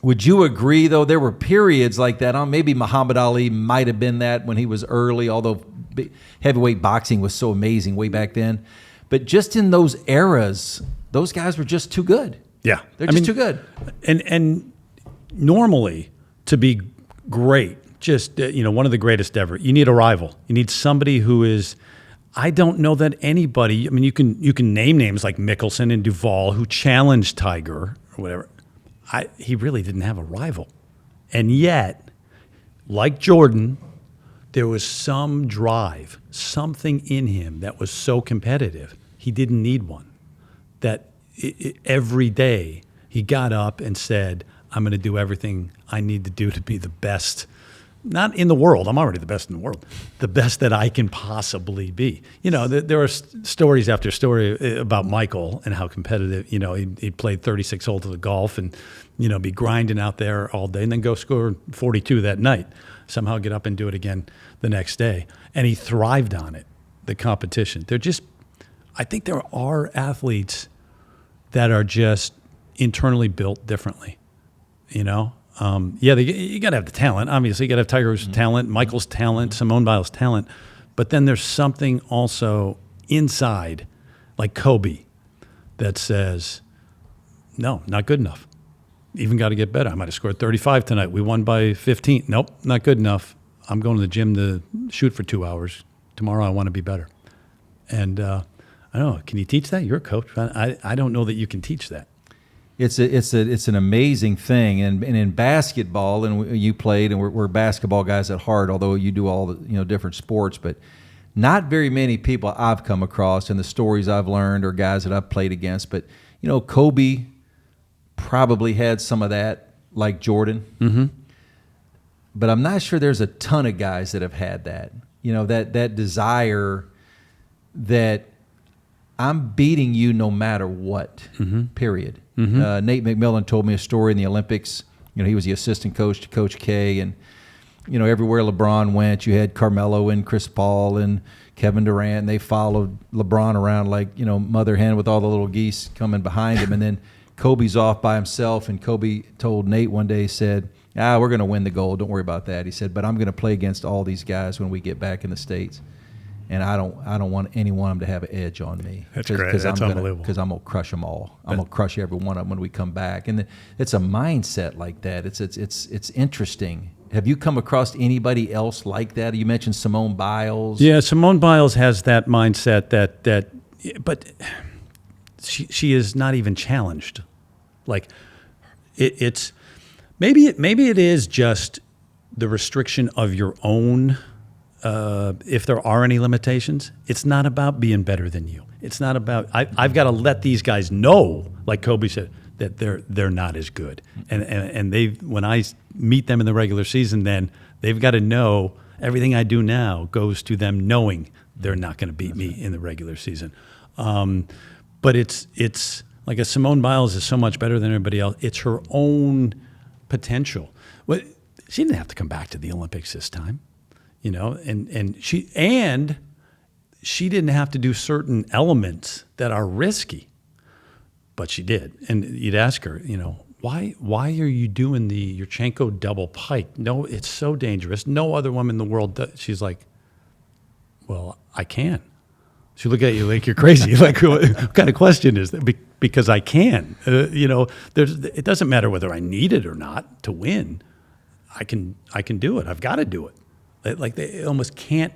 would you agree, though, there were periods like that? Maybe Muhammad Ali might have been that when he was early, although heavyweight boxing was so amazing way back then. But just in those eras, those guys were just too good. Yeah. They're just too good. And normally, to be great, just one of the greatest ever, you need a rival. You need somebody who is... I don't know that anybody. I mean, you can name names like Mickelson and Duval who challenged Tiger or whatever. He really didn't have a rival, and yet, like Jordan, there was some drive, something in him that was so competitive. He didn't need one. That every day he got up and said, "I'm going to do everything I need to do to be the best." Not in the world. I'm already the best in the world. The best that I can possibly be. You know, there are stories after story about Michael and how competitive, he played 36 holes of golf and, be grinding out there all day and then go score 42 that night. Somehow get up and do it again the next day. And he thrived on it, the competition. I think there are athletes that are just internally built differently, you got to have the talent. Obviously, you got to have Tiger's talent, Michael's talent, Simone Biles' talent. But then there's something also inside, like Kobe, that says, no, not good enough. Even got to get better. I might have scored 35 tonight. We won by 15. Nope, not good enough. I'm going to the gym to shoot for 2 hours. Tomorrow I want to be better. And I don't know, can you teach that? You're a coach. I don't know that you can teach that. It's an amazing thing, and in basketball, and you played, and we're basketball guys at heart. Although you do all the different sports, but not very many people I've come across, and the stories I've learned, or guys that I've played against. But Kobe probably had some of that, like Jordan. Mm-hmm. But I'm not sure there's a ton of guys that have had that. That desire that I'm beating you no matter what, period. Nate McMillan told me a story in the Olympics. He was the assistant coach to Coach K, and everywhere LeBron went, you had Carmelo and Chris Paul and Kevin Durant, and they followed LeBron around like, mother hen with all the little geese coming behind him. And then Kobe's off by himself, and Kobe told Nate one day, he said, we're going to win the gold. Don't worry about that. He said, but I'm going to play against all these guys when we get back in the States. And I don't want any one of them to have an edge on me. That's great. That's unbelievable. Because I'm going to crush them all. I'm going to crush every one of them when we come back. And it's a mindset like that. It's interesting. Have you come across anybody else like that? You mentioned Simone Biles. Yeah, Simone Biles has that mindset but she is not even challenged. Like it's maybe it is just the restriction of your own. If there are any limitations, it's not about being better than you. It's not about I've got to let these guys know, like Kobe said, that they're not as good. And they when I meet them in the regular season, then they've got to know everything I do now goes to them knowing they're not going to beat me in the regular season. But it's like Simone Biles is so much better than everybody else. It's her own potential. Well, she didn't have to come back to the Olympics this time. And she didn't have to do certain elements that are risky, but she did. And you'd ask her, why are you doing the Yurchenko double pike? No, it's so dangerous. No other woman in the world does. She's like, well, I can. She look at you like you're crazy. Like, what kind of question is that? Because I can. It doesn't matter whether I need it or not to win. I can do it. I've got to do it. Like they almost can't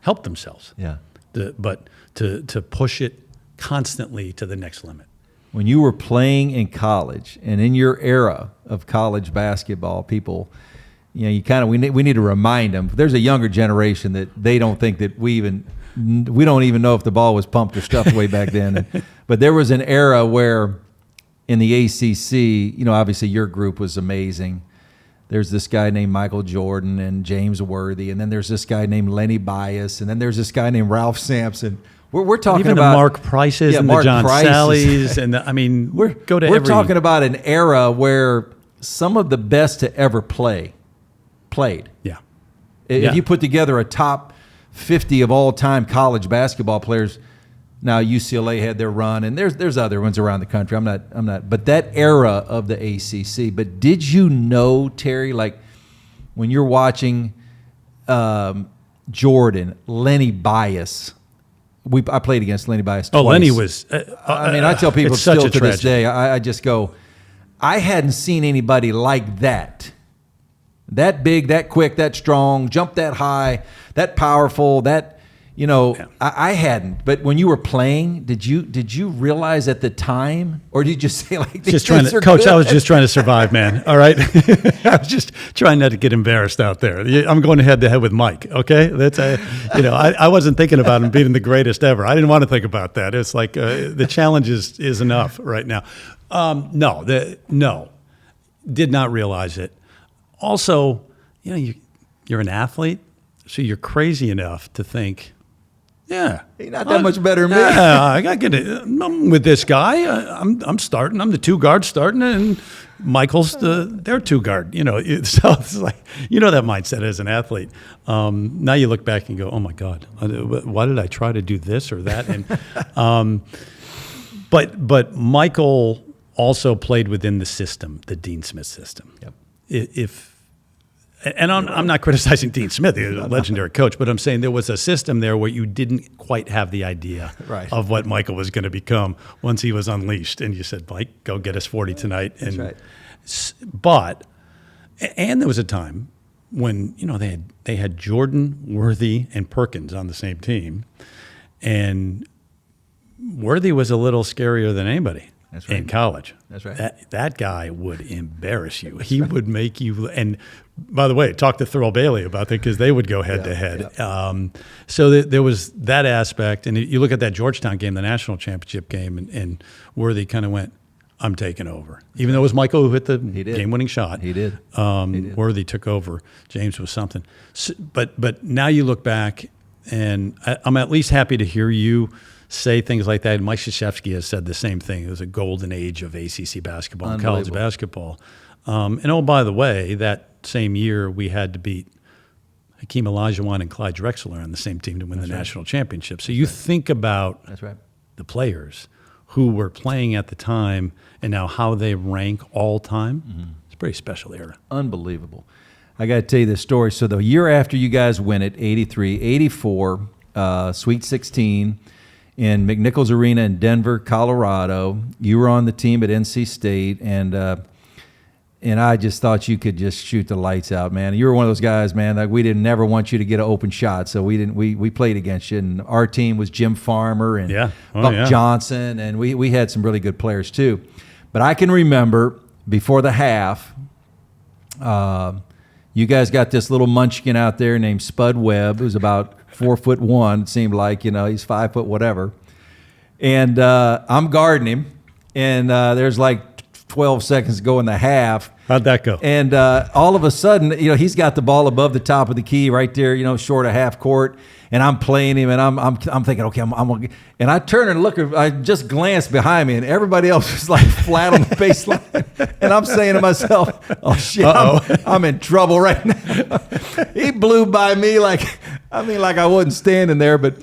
help themselves. Yeah. But to push it constantly to the next limit. When you were playing in college and in your era of college basketball, people, we need to remind them. There's a younger generation that they don't think that we don't even know if the ball was pumped or stuffed way back then. But there was an era where in the ACC, obviously your group was amazing. There's this guy named Michael Jordan and James Worthy, and then there's this guy named Lenny Bias, and then there's this guy named Ralph Sampson. We're talking even about the Mark Prices and Mark the John Prices. Sallies, and we're talking about an era where some of the best to ever played. Yeah. If you put together a top 50 of all time college basketball players. Now UCLA had their run, and there's other ones around the country. I'm not. But that era of the ACC. But did you know, Terry, like when you're watching Jordan, Lenny Bias? I played against Lenny Bias twice. Oh, Lenny was. I tell people still to this day. I just go, I hadn't seen anybody like that. That big, that quick, that strong, jump that high, that powerful, that. I hadn't. But when you were playing, did you realize at the time, or did you just say like, Coach, I was just trying to survive, man. All right, I was just trying not to get embarrassed out there. I'm going head to head with Mike. Okay, that's I wasn't thinking about him being the greatest ever. I didn't want to think about that. It's like the challenge is enough right now. No, did not realize it. Also, you're an athlete, so you're crazy enough to think. Yeah, he's not that much better than me. Yeah, I got to get it. I'm with this guy. I'm starting. I'm the two guard starting, and Michael's their two guard. So it's like that mindset as an athlete. Now you look back and go, oh my God, why did I try to do this or that? And but Michael also played within the system, the Dean Smith system. Yep. And I'm not criticizing Dean Smith, he's a legendary coach, but I'm saying there was a system there where you didn't quite have the idea of what Michael was going to become once he was unleashed. And you said, Mike, go get us 40 tonight. That's right. But there was a time when they had Jordan, Worthy, and Perkins on the same team, and Worthy was a little scarier than anybody. That's right. In college. That's right. That guy would embarrass you. He would make you. And by the way, talk to Thurl Bailey about that because they would go head to head. So there was that aspect. And you look at that Georgetown game, the national championship game, and Worthy kind of went, I'm taking over. Even though it was Michael who hit the game-winning shot. He did. Worthy took over. James was something. So, but now you look back, and I'm at least happy to hear you say things like that. And Mike Krzyzewski has said the same thing. It was a golden age of ACC basketball and college basketball. And oh, by the way, that same year we had to beat Hakeem Olajuwon and Clyde Drexler on the same team to win the national championship. So you think about the players who were playing at the time and now how they rank all time. It's a pretty special era. Unbelievable. I got to tell you this story. So the year after you guys win it, 83, 84, Sweet 16 in McNichols Arena in Denver, Colorado. You were on the team at NC State, and I just thought you could just shoot the lights out, man. You were one of those guys, man, that we didn't never want you to get an open shot, so we played against you. And our team was Jim Farmer and Buck Johnson, and we had some really good players too. But I can remember before the half, you guys got this little munchkin out there named Spud Webb, who's about 4'1", it seemed like, he's 5 foot whatever. And I'm guarding him, and there's like 12 seconds to go in the half. How'd that go? And all of a sudden, he's got the ball above the top of the key right there, short of half court. And I'm playing him, and I'm thinking, okay, I'm gonna. And I turn and look. I just glanced behind me, and everybody else was like flat on the baseline. And I'm saying to myself, oh shit, I'm in trouble right now. He blew by me like I wasn't standing there, but.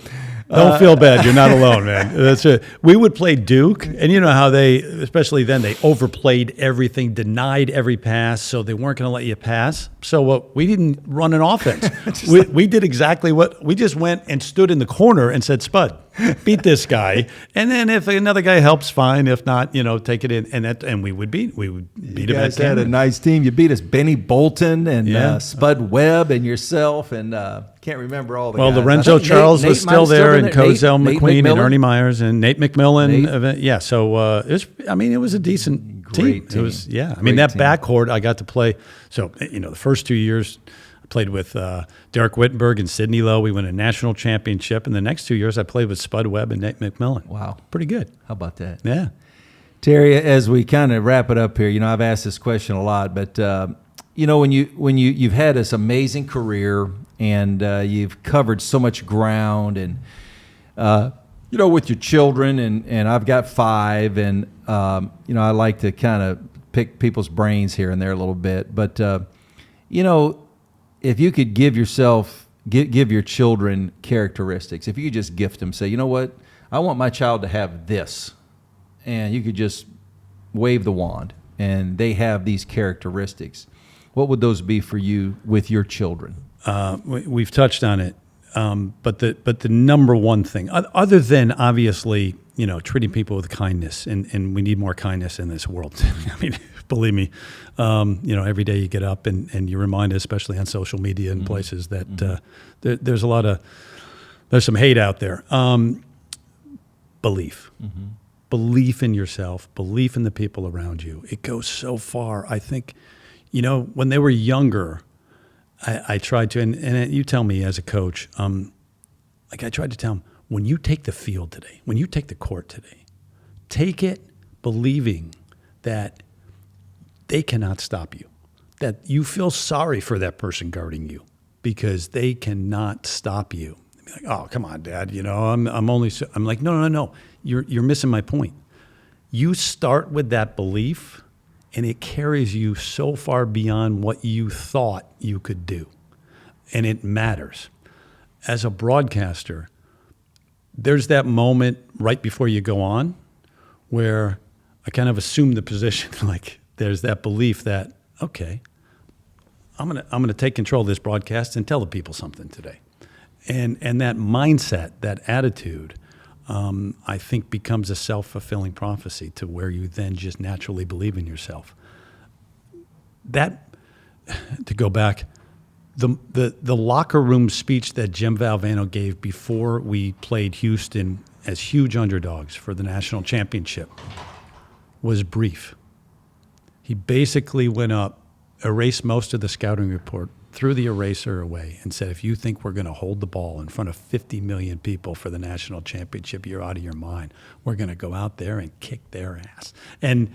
Don't feel bad. You're not alone, man. That's it. We would play Duke, and you know how they, especially then, they overplayed everything, denied every pass, so they weren't going to let you pass. So we didn't run an offense. We did exactly what we just went and stood in the corner and said, Spud, beat this guy, and then if another guy helps, fine. If not, take it in, and we would beat him. You guys had a nice team. You beat us, Benny Bolton and Spud Webb and yourself, and can't remember all the guys. Well, Lorenzo Charles was still there, and Cozell McQueen and Ernie Myers and Nate McMillan. Yeah, so it was a decent team. It was, that backcourt I got to play. So the first 2 years I played with Derek Wittenberg and Sidney Lowe. We won a national championship, and the next 2 years I played with Spud Webb and Nate McMillan. Wow, pretty good. How about that? Yeah, Terry. As we kind of wrap it up here, I've asked this question a lot, but when you've had this amazing career. And you've covered so much ground, and with your children, and I've got 5, and I like to kind of pick people's brains here and there a little bit. But if you could give your children characteristics, if you could just gift them, say, you know what, I want my child to have this, and you could just wave the wand, and they have these characteristics. What would those be for you with your children? We've touched on it, but the number one thing, other than obviously, treating people with kindness, and we need more kindness in this world. I mean, believe me, every day you get up and you're reminded, especially on social media and places, that there's there's some hate out there. Belief. Belief in yourself, belief in the people around you. It goes so far. I think, when they were younger, I tried to, and you tell me as a coach, I tried to tell them, when you take the field today, when you take the court today, take it believing that they cannot stop you, that you feel sorry for that person guarding you because they cannot stop you. They'd be like, oh, come on, Dad, I'm like, no, you're missing my point. You start with that belief, and it carries you so far beyond what you thought you could do. And it matters. As a broadcaster, there's that moment right before you go on where I kind of assume the position, like there's that belief that, okay, I'm gonna take control of this broadcast and tell the people something today. And that mindset, that attitude, I think becomes a self-fulfilling prophecy to where you then just naturally believe in yourself. That, to go back, the locker room speech that Jim Valvano gave before we played Houston as huge underdogs for the national championship was brief. He basically went up, erased most of the scouting report, threw the eraser away, and said, if you think we're going to hold the ball in front of 50 million people for the national championship, you're out of your mind. We're going to go out there and kick their ass. And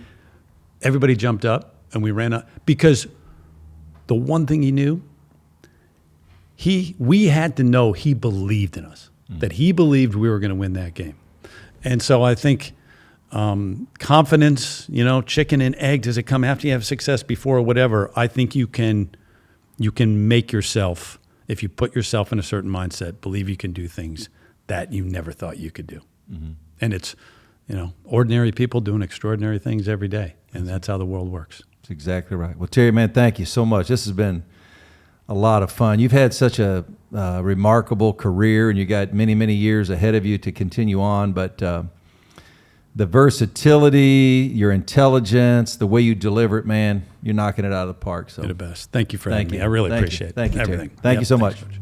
everybody jumped up, and we ran up. Because the one thing he knew, we had to know he believed in us, that he believed we were going to win that game. And so I think confidence, chicken and egg, does it come after you have success, before, or whatever? I think you can make yourself, if you put yourself in a certain mindset, believe you can do things that you never thought you could do. Mm-hmm. And it's, ordinary people doing extraordinary things every day. And that's how the world works. That's exactly right. Well, Terry, man, thank you so much. This has been a lot of fun. You've had such a remarkable career, and you got many, many years ahead of you to continue on. But the versatility, your intelligence, the way you deliver it, man, you're knocking it out of the park. So you're the best. Thank you for having me. I really appreciate it. Thank you, Terry. Everything. Thank you so Thanks, much. Coach.